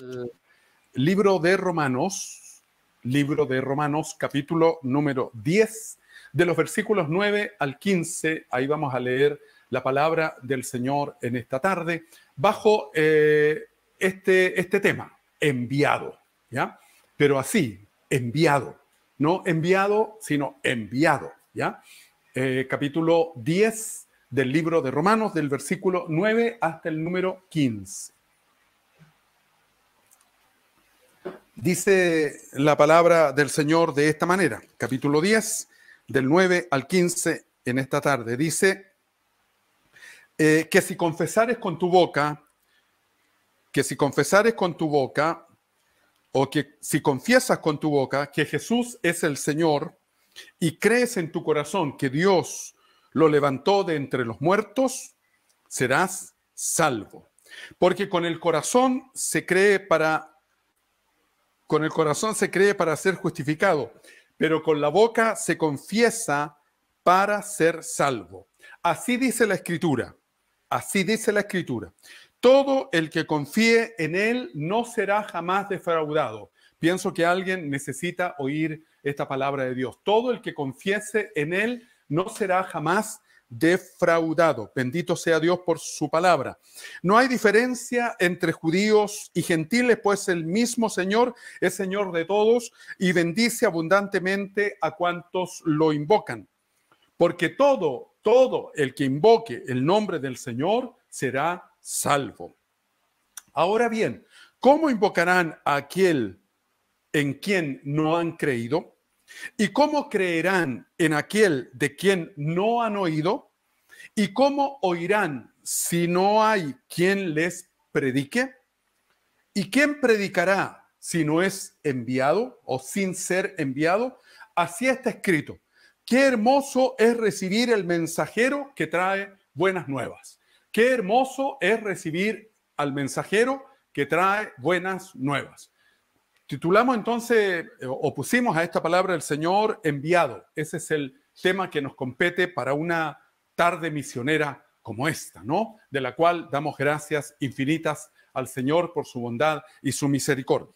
El libro de Romanos, capítulo número 10, de los versículos 9 al 15. Ahí vamos a leer la palabra del Señor en esta tarde, bajo este tema, enviado, ¿ya? Pero así, enviado, no enviado, sino enviado, ¿ya? Capítulo 10 del libro de Romanos, del versículo 9 hasta el número 15. Dice la palabra del Señor de esta manera, capítulo 10, del 9 al 15 en esta tarde. Dice que si confesares con tu boca, o que si confiesas con tu boca que Jesús es el Señor y crees en tu corazón que Dios lo levantó de entre los muertos, serás salvo. Porque con el corazón se cree para ser justificado, pero con la boca se confiesa para ser salvo. Así dice la Escritura. Así dice la Escritura. Todo el que confíe en Él no será jamás defraudado. Pienso que alguien necesita oír esta palabra de Dios. Todo el que confiese en Él no será jamás defraudado. Bendito sea Dios por su palabra. No hay diferencia entre judíos y gentiles, pues el mismo Señor es Señor de todos y bendice abundantemente a cuantos lo invocan. Porque todo el que invoque el nombre del Señor será salvo. Ahora bien, ¿cómo invocarán a aquel en quien no han creído? ¿Y cómo creerán en aquel de quien no han oído? ¿Y cómo oirán si no hay quien les predique? ¿Y quién predicará si no es enviado o sin ser enviado? Así está escrito. Qué hermoso es recibir el mensajero que trae buenas nuevas. Qué hermoso es recibir al mensajero que trae buenas nuevas. Titulamos entonces, o pusimos a esta palabra del Señor, enviado. Ese es el tema que nos compete para una tarde misionera como esta, ¿no? De la cual damos gracias infinitas al Señor por su bondad y su misericordia.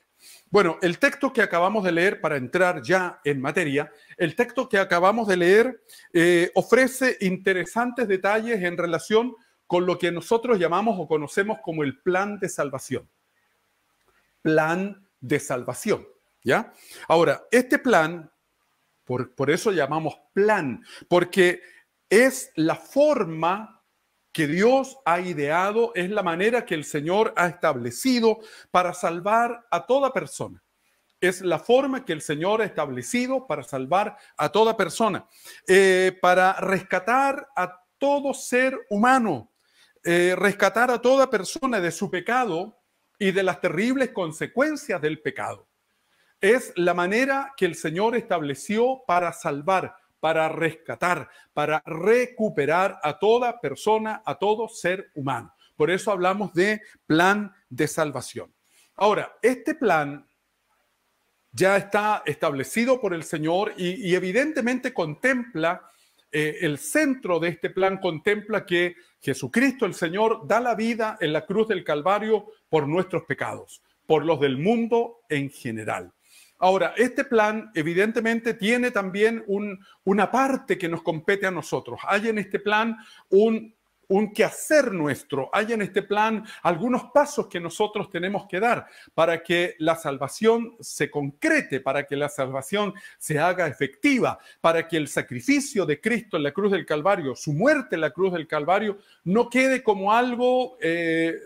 Bueno, el texto que acabamos de leer, para entrar ya en materia, el texto que acabamos de leer ofrece interesantes detalles en relación con lo que nosotros llamamos o conocemos como el plan de salvación. Plan de salvación, ¿ya? Ahora, este plan, por eso llamamos plan, porque es la forma que Dios ha ideado, es la manera que el Señor ha establecido para salvar a toda persona. Es la forma que el Señor ha establecido para salvar a toda persona, para rescatar a todo ser humano, rescatar a toda persona de su pecado y de las terribles consecuencias del pecado. Es la manera que el Señor estableció para salvar, para rescatar, para recuperar a toda persona, a todo ser humano. Por eso hablamos de plan de salvación. Ahora, este plan ya está establecido por el Señor y evidentemente contempla, el centro de este plan contempla que Jesucristo, el Señor, da la vida en la cruz del Calvario por nuestros pecados, por los del mundo en general. Ahora, este plan evidentemente tiene también una parte que nos compete a nosotros. Hay en este plan un quehacer nuestro. Hay en este plan algunos pasos que nosotros tenemos que dar para que la salvación se concrete, para que la salvación se haga efectiva, para que el sacrificio de Cristo en la cruz del Calvario, su muerte en la cruz del Calvario, no quede como algo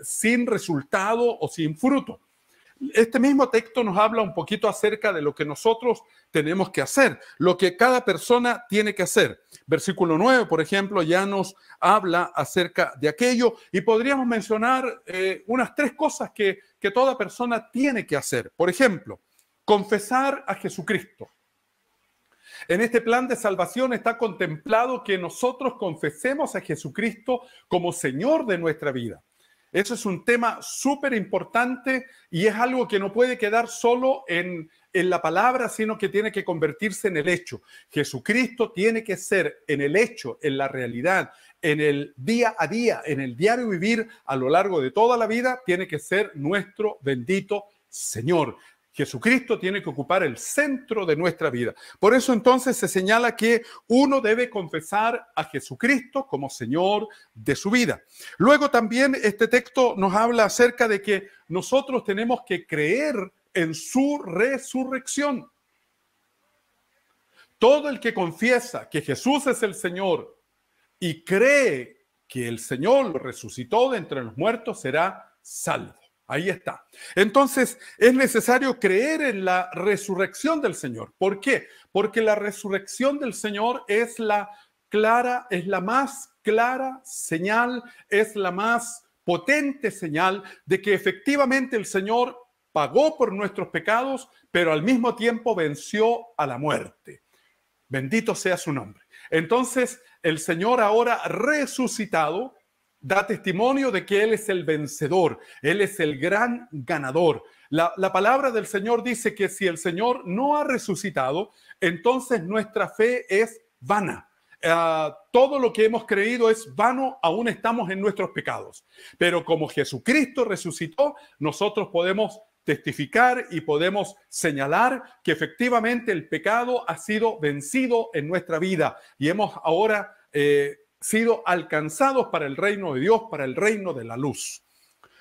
sin resultado o sin fruto. Este mismo texto nos habla un poquito acerca de lo que nosotros tenemos que hacer, lo que cada persona tiene que hacer. Versículo 9, por ejemplo, ya nos habla acerca de aquello y podríamos mencionar unas 3 cosas que toda persona tiene que hacer. Por ejemplo, confesar a Jesucristo. En este plan de salvación está contemplado que nosotros confesemos a Jesucristo como Señor de nuestra vida. Eso es un tema súper importante y es algo que no puede quedar solo en la palabra, sino que tiene que convertirse en el hecho. Jesucristo tiene que ser en el hecho, en la realidad, en el día a día, en el diario vivir a lo largo de toda la vida, tiene que ser nuestro bendito Señor. Jesucristo tiene que ocupar el centro de nuestra vida. Por eso entonces se señala que uno debe confesar a Jesucristo como Señor de su vida. Luego también este texto nos habla acerca de que nosotros tenemos que creer en su resurrección. Todo el que confiesa que Jesús es el Señor y cree que el Señor lo resucitó de entre los muertos será salvo. Ahí está. Entonces, es necesario creer en la resurrección del Señor. ¿Por qué? Porque la resurrección del Señor es la más clara señal, es la más potente señal de que efectivamente el Señor pagó por nuestros pecados, pero al mismo tiempo venció a la muerte. Bendito sea su nombre. Entonces, el Señor ahora resucitado da testimonio de que Él es el vencedor, Él es el gran ganador. La palabra del Señor dice que si el Señor no ha resucitado, entonces nuestra fe es vana. Todo lo que hemos creído es vano, aún estamos en nuestros pecados. Pero como Jesucristo resucitó, nosotros podemos testificar y podemos señalar que efectivamente el pecado ha sido vencido en nuestra vida y hemos ahora sido alcanzados para el reino de Dios, para el reino de la luz.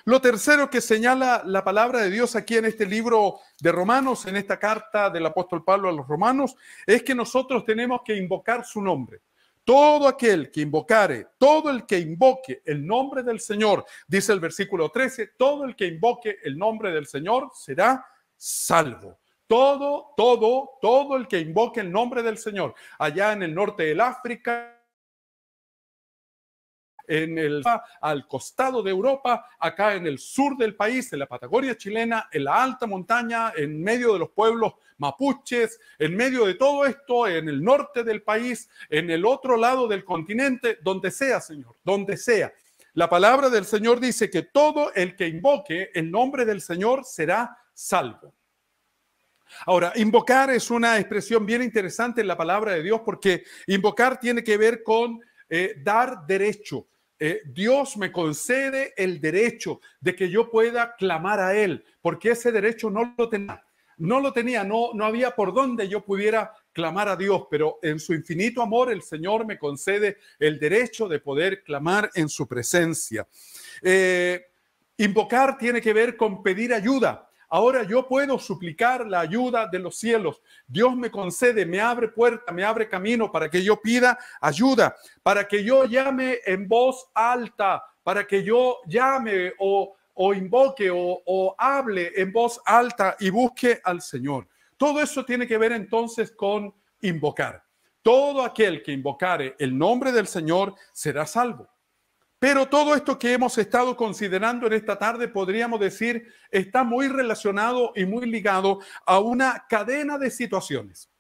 Lo tercero que señala la palabra de Dios aquí en este libro de Romanos, en esta carta del apóstol Pablo a los romanos, es que nosotros tenemos que invocar su nombre. Todo aquel que invocare, todo el que invoque el nombre del Señor, dice el versículo 13, todo el que invoque el nombre del Señor será salvo. Todo el que invoque el nombre del Señor. Allá en el norte del África, al costado de Europa, acá en el sur del país, en la Patagonia chilena, en la alta montaña, en medio de los pueblos mapuches, en medio de todo esto, en el norte del país, en el otro lado del continente, donde sea, Señor, donde sea. La palabra del Señor dice que todo el que invoque el nombre del Señor será salvo. Ahora, invocar es una expresión bien interesante en la palabra de Dios porque invocar tiene que ver con dar derecho. Dios me concede el derecho de que yo pueda clamar a Él, porque ese derecho no lo tenía, no había por dónde yo pudiera clamar a Dios, pero en su infinito amor el Señor me concede el derecho de poder clamar en su presencia. Invocar tiene que ver con pedir ayuda. Ahora yo puedo suplicar la ayuda de los cielos. Dios me concede, me abre puerta, me abre camino para que yo pida ayuda, para que yo llame en voz alta, para que yo llame o invoque o hable en voz alta y busque al Señor. Todo eso tiene que ver entonces con invocar. Todo aquel que invocare el nombre del Señor será salvo. Pero todo esto que hemos estado considerando en esta tarde, podríamos decir, está muy relacionado y muy ligado a una cadena de situaciones.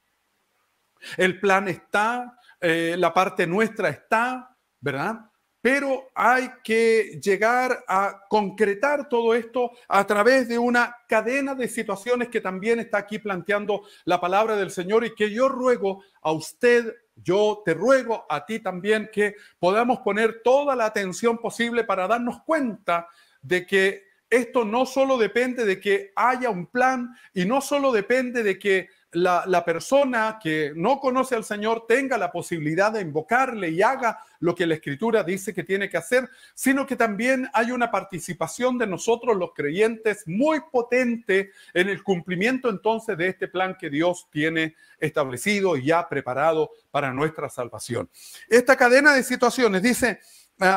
El plan está, la parte nuestra está, ¿verdad? Pero hay que llegar a concretar todo esto a través de una cadena de situaciones que también está aquí planteando la palabra del Señor y que yo ruego a usted, yo te ruego a ti también que podamos poner toda la atención posible para darnos cuenta de que esto no solo depende de que haya un plan y no solo depende de que la persona que no conoce al Señor tenga la posibilidad de invocarle y haga lo que la Escritura dice que tiene que hacer, sino que también hay una participación de nosotros los creyentes muy potente en el cumplimiento entonces de este plan que Dios tiene establecido y ya preparado para nuestra salvación. Esta cadena de situaciones dice,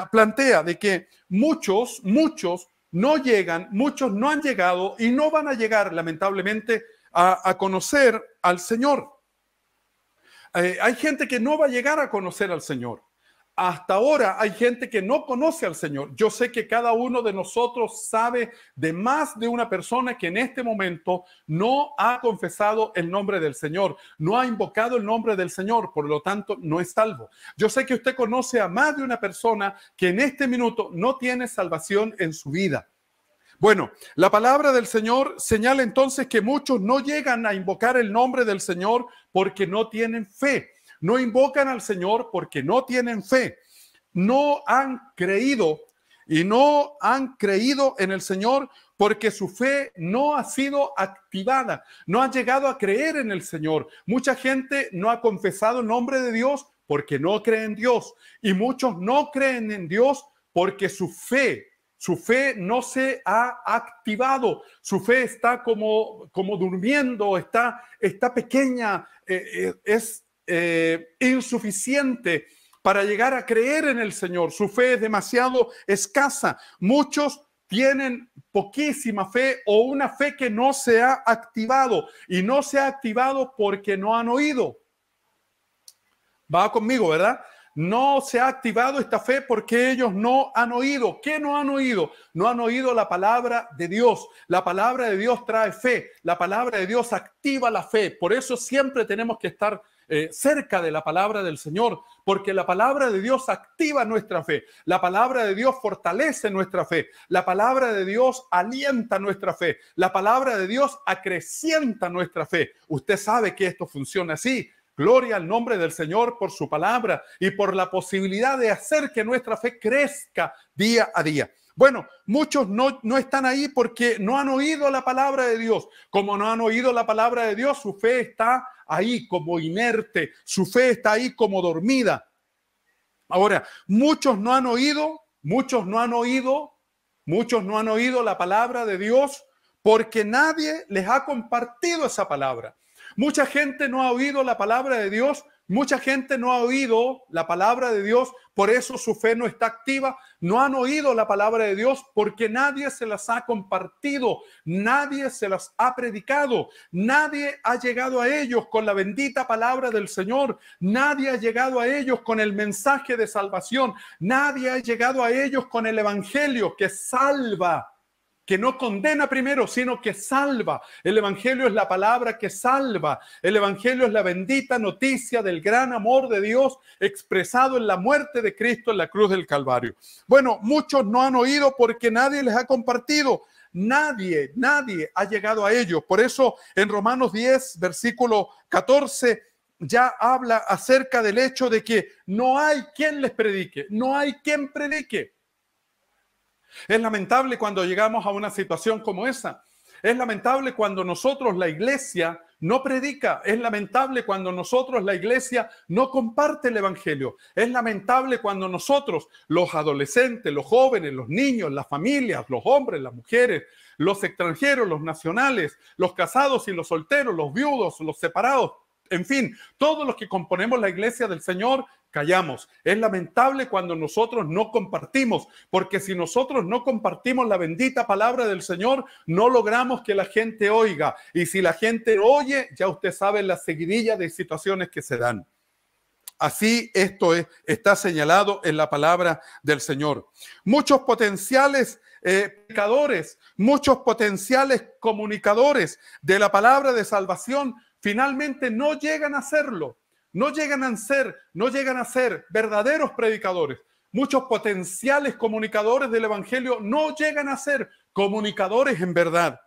plantea de que muchos no llegan, muchos no han llegado y no van a llegar lamentablemente a conocer al Señor. Hay gente que no va a llegar a conocer al Señor. Hasta ahora hay gente que no conoce al Señor. Yo sé que cada uno de nosotros sabe de más de una persona que en este momento no ha confesado el nombre del Señor, no ha invocado el nombre del Señor, por lo tanto no es salvo. Yo sé que usted conoce a más de una persona que en este minuto no tiene salvación en su vida. Bueno, la palabra del Señor señala entonces que muchos no llegan a invocar el nombre del Señor porque no tienen fe. No invocan al Señor porque no tienen fe. no han creído y no han creído en el Señor porque su fe no ha sido activada, no ha llegado a creer en el Señor. Mucha gente no ha confesado el nombre de Dios porque no cree en Dios, y muchos no creen en Dios porque su fe no se ha activado, su fe está como durmiendo, está pequeña, es insuficiente para llegar a creer en el Señor. Su fe es demasiado escasa. Muchos tienen poquísima fe o una fe que no se ha activado, y no se ha activado porque no han oído. Va conmigo, ¿verdad? No se ha activado esta fe porque ellos no han oído. ¿Qué no han oído? No han oído la palabra de Dios. La palabra de Dios trae fe. La palabra de Dios activa la fe. Por eso siempre tenemos que estar cerca de la palabra del Señor, porque la palabra de Dios activa nuestra fe. La palabra de Dios fortalece nuestra fe. La palabra de Dios alienta nuestra fe. La palabra de Dios acrecienta nuestra fe. Usted sabe que esto funciona así. Gloria al nombre del Señor por su palabra y por la posibilidad de hacer que nuestra fe crezca día a día. Bueno, muchos no están ahí porque no han oído la palabra de Dios. Como no han oído la palabra de Dios, su fe está ahí como inerte, su fe está ahí como dormida. Ahora, muchos no han oído la palabra de Dios porque nadie les ha compartido esa palabra. Mucha gente no ha oído la palabra de Dios, mucha gente no ha oído la palabra de Dios, por eso su fe no está activa. No han oído la palabra de Dios porque nadie se las ha compartido, nadie se las ha predicado, nadie ha llegado a ellos con la bendita palabra del Señor, nadie ha llegado a ellos con el mensaje de salvación, nadie ha llegado a ellos con el evangelio que salva, que no condena primero, sino que salva. El evangelio es la palabra que salva. El evangelio es la bendita noticia del gran amor de Dios expresado en la muerte de Cristo en la cruz del Calvario. Bueno, muchos no han oído porque nadie les ha compartido. Nadie ha llegado a ellos. Por eso en Romanos 10, versículo 14, ya habla acerca del hecho de que no hay quien les predique, no hay quien predique. Es lamentable cuando llegamos a una situación como esa. Es lamentable cuando nosotros, la iglesia, no predica. Es lamentable cuando nosotros, la iglesia, no comparte el evangelio. Es lamentable cuando nosotros, los adolescentes, los jóvenes, los niños, las familias, los hombres, las mujeres, los extranjeros, los nacionales, los casados y los solteros, los viudos, los separados, en fin, todos los que componemos la iglesia del Señor, callamos. Es lamentable cuando nosotros no compartimos, porque si nosotros no compartimos la bendita palabra del Señor, no logramos que la gente oiga. Y si la gente oye, ya usted sabe la seguidilla de situaciones que se dan. Así está señalado en la palabra del Señor. Muchos potenciales predicadores, muchos potenciales comunicadores de la palabra de salvación finalmente no llegan a serlo, no llegan a ser verdaderos predicadores. Muchos potenciales comunicadores del evangelio no llegan a ser comunicadores en verdad,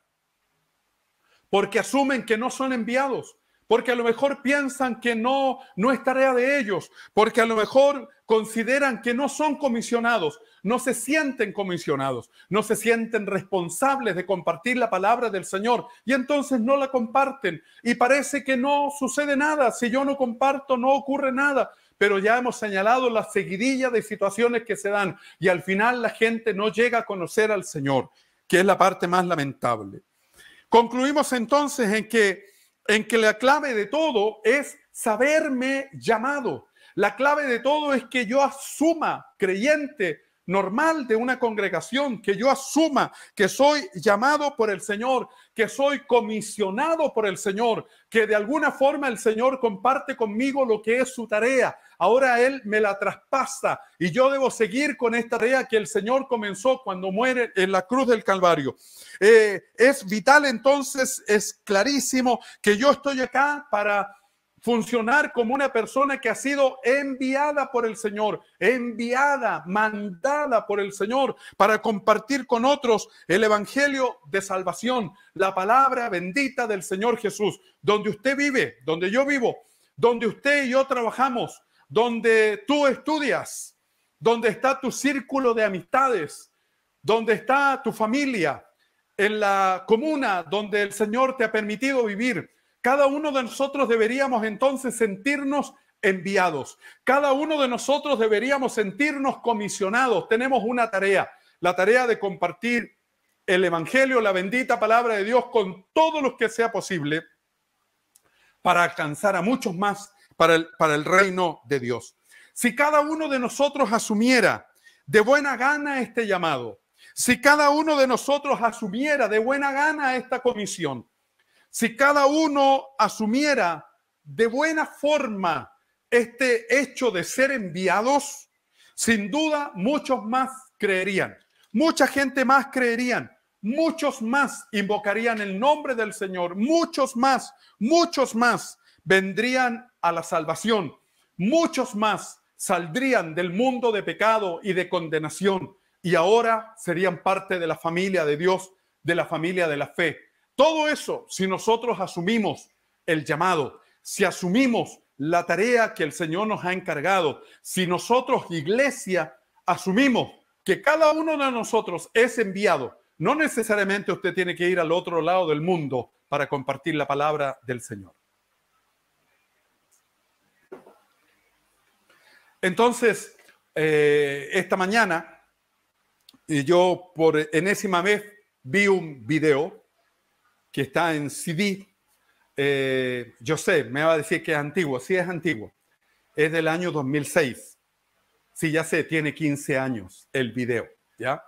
porque asumen que no son enviados, porque a lo mejor piensan que no es tarea de ellos, porque a lo mejor consideran que no son comisionados, no se sienten comisionados, no se sienten responsables de compartir la palabra del Señor, y entonces no la comparten y parece que no sucede nada. Si yo no comparto, no ocurre nada. Pero ya hemos señalado la seguidilla de situaciones que se dan y al final la gente no llega a conocer al Señor, que es la parte más lamentable. Concluimos entonces en que la clave de todo es saberme llamado. La clave de todo es que yo asuma, creyente normal de una congregación, que yo asuma que soy llamado por el Señor, que soy comisionado por el Señor, que de alguna forma el Señor comparte conmigo lo que es su tarea. Ahora Él me la traspasa y yo debo seguir con esta tarea que el Señor comenzó cuando muere en la cruz del Calvario. Es vital entonces, es clarísimo que yo estoy acá para funcionar como una persona que ha sido enviada por el Señor, enviada, mandada por el Señor para compartir con otros el evangelio de salvación, la palabra bendita del Señor Jesús. Donde usted vive, donde yo vivo, donde usted y yo trabajamos, donde tú estudias, donde está tu círculo de amistades, donde está tu familia, en la comuna donde el Señor te ha permitido vivir. Cada uno de nosotros deberíamos entonces sentirnos enviados. Cada uno de nosotros deberíamos sentirnos comisionados. Tenemos una tarea, la tarea de compartir el Evangelio, la bendita palabra de Dios con todos los que sea posible para alcanzar a muchos más para el reino de Dios. Si cada uno de nosotros asumiera de buena gana este llamado, si cada uno de nosotros asumiera de buena gana esta comisión, si cada uno asumiera de buena forma este hecho de ser enviados, sin duda muchos más creerían, mucha gente más creerían, muchos más invocarían el nombre del Señor, muchos más vendrían a la salvación, muchos más saldrían del mundo de pecado y de condenación y ahora serían parte de la familia de Dios, de la familia de la fe. Todo eso, si nosotros asumimos el llamado, si asumimos la tarea que el Señor nos ha encargado, si nosotros, iglesia, asumimos que cada uno de nosotros es enviado, no necesariamente usted tiene que ir al otro lado del mundo para compartir la palabra del Señor. Entonces, esta mañana, yo por enésima vez vi un video que está en CD. Yo sé, me va a decir que es antiguo. Sí, es antiguo. Es del año 2006. Sí, ya sé, tiene 15 años el video, ¿ya?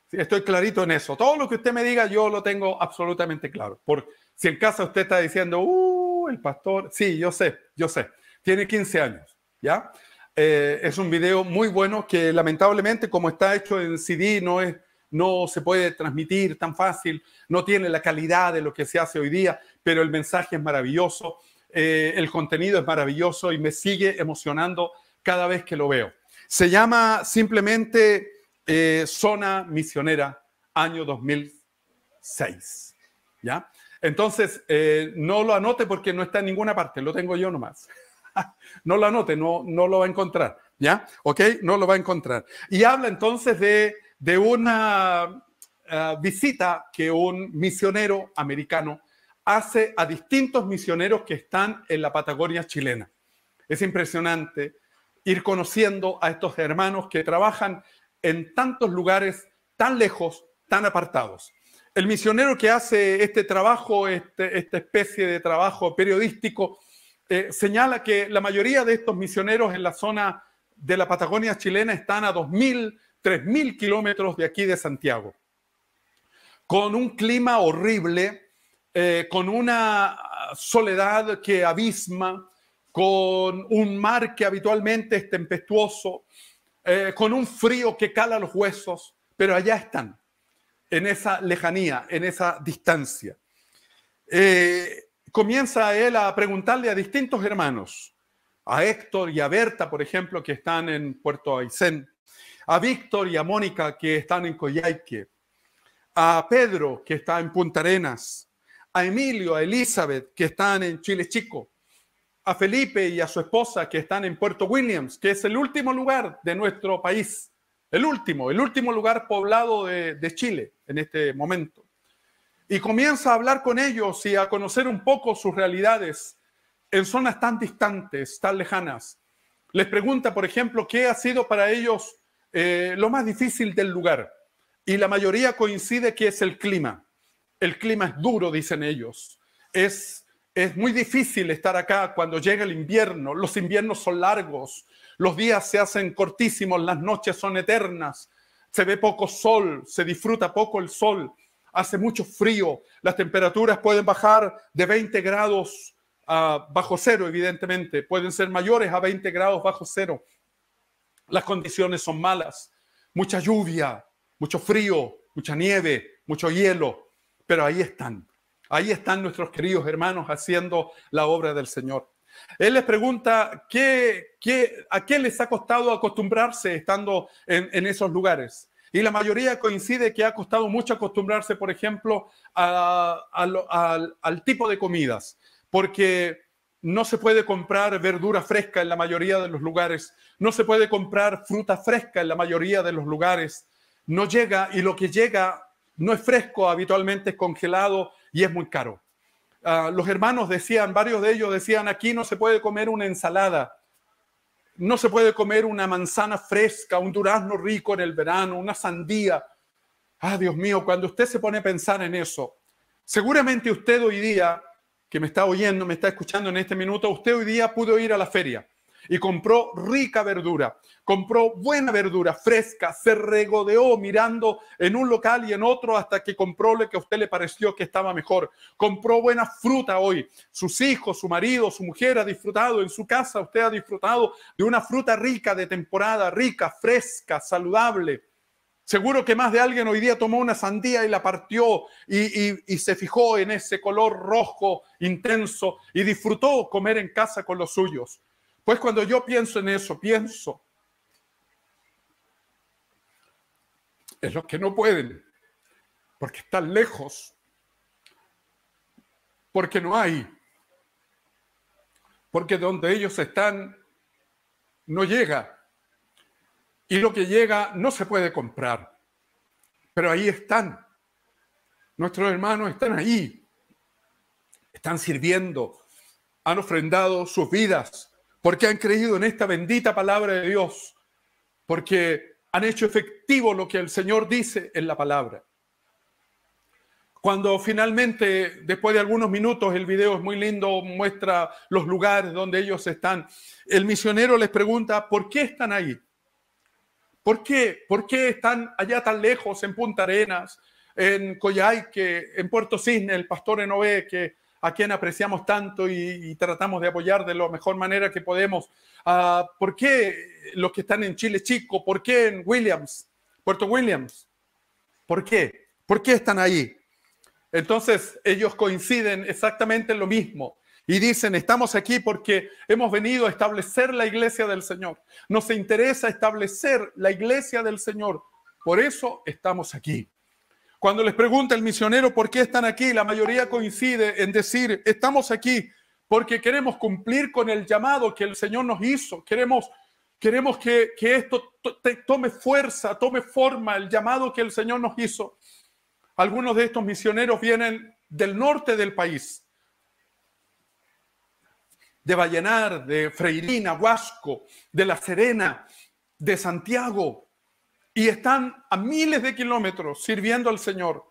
Sí, estoy clarito en eso. Todo lo que usted me diga, yo lo tengo absolutamente claro. Por si en casa usted está diciendo, el pastor, sí, yo sé. Tiene 15 años, ¿ya? Es un video muy bueno que lamentablemente, como está hecho en CD, no se puede transmitir tan fácil, no tiene la calidad de lo que se hace hoy día, pero el mensaje es maravilloso, el contenido es maravilloso y me sigue emocionando cada vez que lo veo. Se llama simplemente Zona Misionera, año 2006, ¿ya? Entonces, no lo anote porque no está en ninguna parte, lo tengo yo nomás. No lo anote, no lo va a encontrar, ¿ya? ¿Ok? No lo va a encontrar. Y habla entonces de una visita que un misionero americano hace a distintos misioneros que están en la Patagonia chilena. Es impresionante ir conociendo a estos hermanos que trabajan en tantos lugares tan lejos, tan apartados. El misionero que hace este trabajo, esta especie de trabajo periodístico, señala que la mayoría de estos misioneros en la zona de la Patagonia chilena están a 2.000, 3.000 kilómetros de aquí de Santiago, con un clima horrible, con una soledad que abisma, con un mar que habitualmente es tempestuoso, con un frío que cala los huesos, pero allá están, en esa lejanía, en esa distancia. Comienza él a preguntarle a distintos hermanos, a Héctor y a Berta, por ejemplo, que están en Puerto Aysén, a Víctor y a Mónica, que están en Coyhaique, a Pedro, que está en Punta Arenas, a Emilio, a Elizabeth, que están en Chile Chico, a Felipe y a su esposa, que están en Puerto Williams, que es el último lugar de nuestro país, el último lugar poblado de Chile en este momento. Y comienza a hablar con ellos y a conocer un poco sus realidades en zonas tan distantes, tan lejanas. Les pregunta, por ejemplo, qué ha sido para ellos lo más difícil del lugar. Y la mayoría coincide que es el clima. El clima es duro, dicen ellos. Es muy difícil estar acá cuando llega el invierno. Los inviernos son largos, los días se hacen cortísimos, las noches son eternas. Se ve poco sol, se disfruta poco el sol. Hace mucho frío, las temperaturas pueden bajar de 20 grados bajo cero, evidentemente. Pueden ser mayores a 20 grados bajo cero. Las condiciones son malas. Mucha lluvia, mucho frío, mucha nieve, mucho hielo. Pero ahí están nuestros queridos hermanos haciendo la obra del Señor. Él les pregunta a qué les ha costado acostumbrarse estando en esos lugares. Y la mayoría coincide que ha costado mucho acostumbrarse, por ejemplo, al tipo de comidas. Porque no se puede comprar verdura fresca en la mayoría de los lugares. No se puede comprar fruta fresca en la mayoría de los lugares. No llega, y lo que llega no es fresco, habitualmente es congelado y es muy caro. Los hermanos decían, varios de ellos decían, aquí no se puede comer una ensalada. No se puede comer una manzana fresca, un durazno rico en el verano, una sandía. Dios mío, cuando usted se pone a pensar en eso, seguramente usted hoy día, que me está oyendo, me está escuchando en este minuto, usted hoy día pudo ir a la feria y compró rica verdura, compró buena verdura fresca, se regodeó mirando en un local y en otro hasta que compró lo que a usted le pareció que estaba mejor. Compró buena fruta hoy. Sus hijos, su marido, su mujer ha disfrutado en su casa. Usted ha disfrutado de una fruta rica de temporada, rica, fresca, saludable. Seguro que más de alguien hoy día tomó una sandía y la partió y se fijó en ese color rojo intenso y disfrutó comer en casa con los suyos. Pues cuando yo pienso en eso, pienso en los que no pueden, porque están lejos, porque no hay, porque donde ellos están no llega, y lo que llega no se puede comprar. Pero ahí están, nuestros hermanos están ahí, están sirviendo, han ofrendado sus vidas, porque han creído en esta bendita palabra de Dios, porque han hecho efectivo lo que el Señor dice en la palabra. Cuando finalmente, después de algunos minutos, el video es muy lindo, muestra los lugares donde ellos están, el misionero les pregunta, ¿por qué están ahí? ¿Por qué? ¿Por qué están allá tan lejos, en Punta Arenas, en Coyhaique, en Puerto Cisne, el pastor Enové, a quien apreciamos tanto y tratamos de apoyar de la mejor manera que podemos? ¿Por qué los que están en Chile Chico? ¿Por qué en Williams, Puerto Williams? ¿Por qué? ¿Por qué están ahí? Entonces ellos coinciden exactamente en lo mismo y dicen, estamos aquí porque hemos venido a establecer la iglesia del Señor. Nos interesa establecer la iglesia del Señor. Por eso estamos aquí. Cuando les pregunta el misionero por qué están aquí, la mayoría coincide en decir, estamos aquí porque queremos cumplir con el llamado que el Señor nos hizo. Queremos que esto tome fuerza, tome forma, el llamado que el Señor nos hizo. Algunos de estos misioneros vienen del norte del país, de Vallenar, de Freirina, Huasco, de La Serena, de Santiago, y están a miles de kilómetros sirviendo al Señor.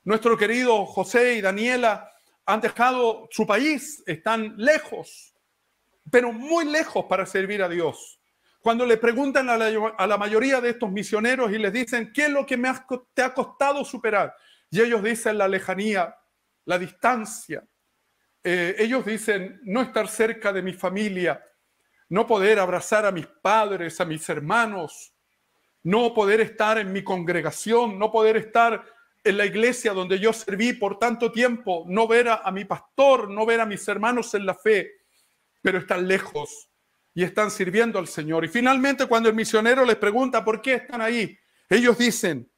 Nuestro querido José y Daniela han dejado su país, están lejos, pero muy lejos para servir a Dios. Cuando le preguntan a la mayoría de estos misioneros y les dicen, ¿qué es lo que te ha costado superar? Y ellos dicen la lejanía, la distancia. Ellos dicen no estar cerca de mi familia, no poder abrazar a mis padres, a mis hermanos, no poder estar en mi congregación, no poder estar en la iglesia donde yo serví por tanto tiempo, no ver a mi pastor, no ver a mis hermanos en la fe, pero están lejos y están sirviendo al Señor. Y finalmente, cuando el misionero les pregunta por qué están ahí, ellos dicen,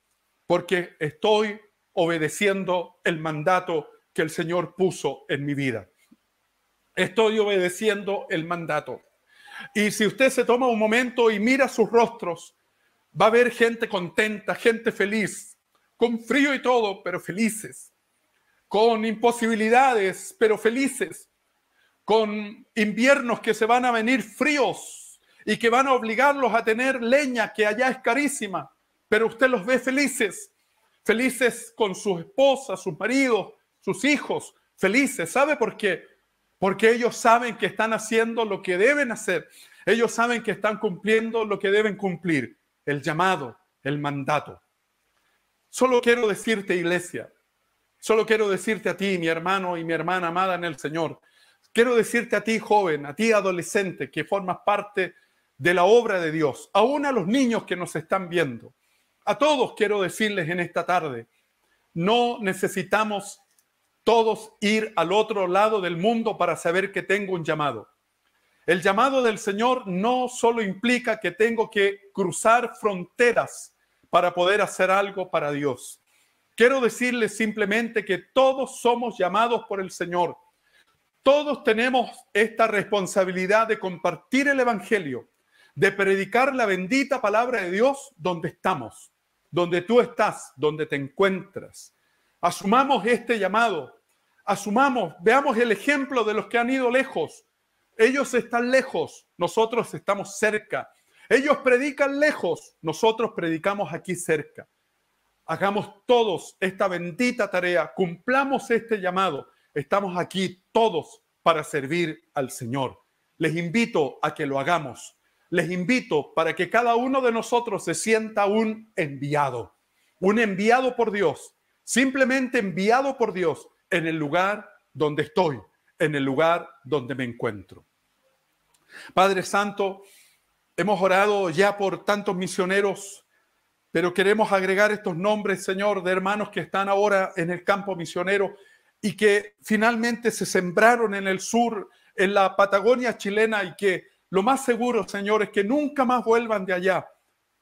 porque estoy obedeciendo el mandato que el Señor puso en mi vida. Estoy obedeciendo el mandato. Y si usted se toma un momento y mira sus rostros, va a ver gente contenta, gente feliz, con frío y todo, pero felices, con imposibilidades, pero felices, con inviernos que se van a venir fríos y que van a obligarlos a tener leña que allá es carísima, pero usted los ve felices, felices con sus esposas, sus maridos, sus hijos, felices. ¿Sabe por qué? Porque ellos saben que están haciendo lo que deben hacer. Ellos saben que están cumpliendo lo que deben cumplir, el llamado, el mandato. Solo quiero decirte, iglesia, solo quiero decirte a ti, mi hermano y mi hermana amada en el Señor, quiero decirte a ti, joven, a ti, adolescente, que formas parte de la obra de Dios, aún a los niños que nos están viendo, a todos quiero decirles en esta tarde, no necesitamos todos ir al otro lado del mundo para saber que tengo un llamado. El llamado del Señor no solo implica que tengo que cruzar fronteras para poder hacer algo para Dios. Quiero decirles simplemente que todos somos llamados por el Señor. Todos tenemos esta responsabilidad de compartir el Evangelio, de predicar la bendita palabra de Dios donde estamos, donde tú estás, donde te encuentras. Asumamos este llamado, veamos el ejemplo de los que han ido lejos. Ellos están lejos, nosotros estamos cerca. Ellos predican lejos, nosotros predicamos aquí cerca. Hagamos todos esta bendita tarea, cumplamos este llamado. Estamos aquí todos para servir al Señor. Les invito a que lo hagamos. Les invito para que cada uno de nosotros se sienta un enviado por Dios, simplemente enviado por Dios en el lugar donde estoy, en el lugar donde me encuentro. Padre Santo, hemos orado ya por tantos misioneros, pero queremos agregar estos nombres, Señor, de hermanos que están ahora en el campo misionero y que finalmente se sembraron en el sur, en la Patagonia chilena, y que lo más seguro, Señor, es que nunca más vuelvan de allá,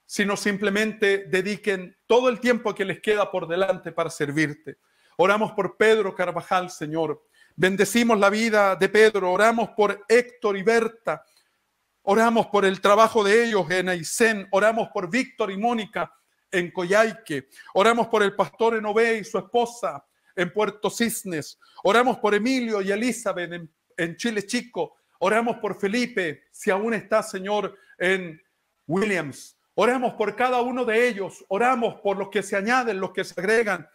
sino simplemente dediquen todo el tiempo que les queda por delante para servirte. Oramos por Pedro Carvajal, Señor. Bendecimos la vida de Pedro. Oramos por Héctor y Berta. Oramos por el trabajo de ellos en Aysén. Oramos por Víctor y Mónica en Coyhaique. Oramos por el pastor Enové y su esposa en Puerto Cisnes. Oramos por Emilio y Elizabeth en Chile Chico. Oramos por Felipe, si aún está, Señor, en Williams. Oramos por cada uno de ellos. Oramos por los que se añaden, los que se agregan.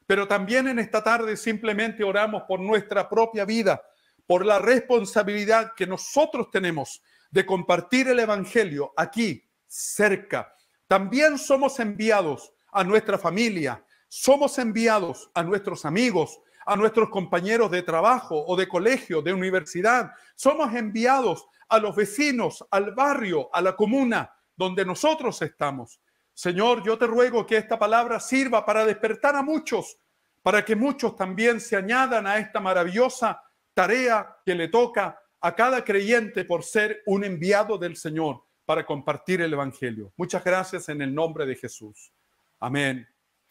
Pero también en esta tarde simplemente oramos por nuestra propia vida, por la responsabilidad que nosotros tenemos de compartir el Evangelio aquí, cerca. También somos enviados a nuestra familia, somos enviados a nuestros amigos, a nuestros compañeros de trabajo o de colegio, de universidad. Somos enviados a los vecinos, al barrio, a la comuna donde nosotros estamos. Señor, yo te ruego que esta palabra sirva para despertar a muchos, para que muchos también se añadan a esta maravillosa tarea que le toca a cada creyente por ser un enviado del Señor para compartir el Evangelio. Muchas gracias en el nombre de Jesús. Amén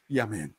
y amén.